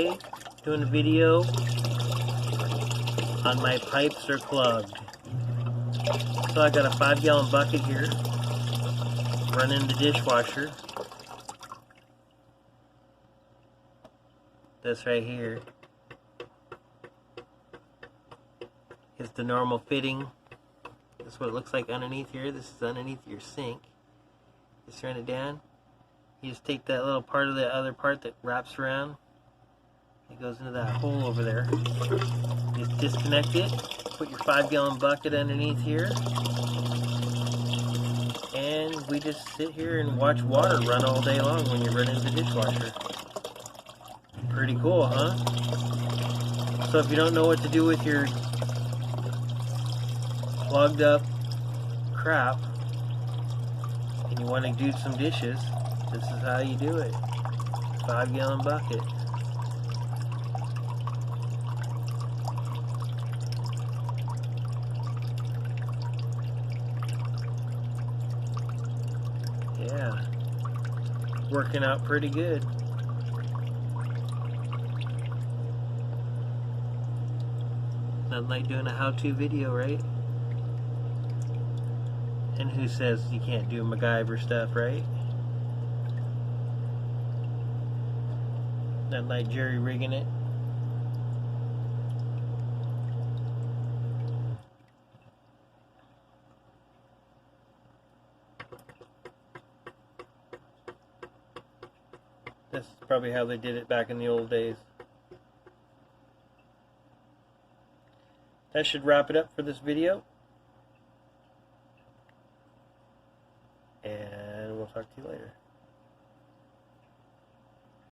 today doing a video on my pipes are clogged. So I got a 5-gallon bucket here, running the dishwasher. This right here is the normal fitting. This is what it looks like underneath here. This is underneath your sink. Just run it down. You just take that little part of the other part that wraps around. It goes into that hole over there. Just disconnect it. Put your 5-gallon bucket underneath here. And we just sit here and watch water run all day long when you're running the dishwasher. Pretty cool, huh? So if you don't know what to do with your plugged up crap and you want to do some dishes, this is how you do it. 5-gallon bucket. Yeah, working out pretty good. Nothing like doing a how-to video, right? And who says you can't do MacGyver stuff, right? Nothing like jerry rigging it. That's probably how they did it back in the old days. That should wrap it up for this video. And we'll talk to you later.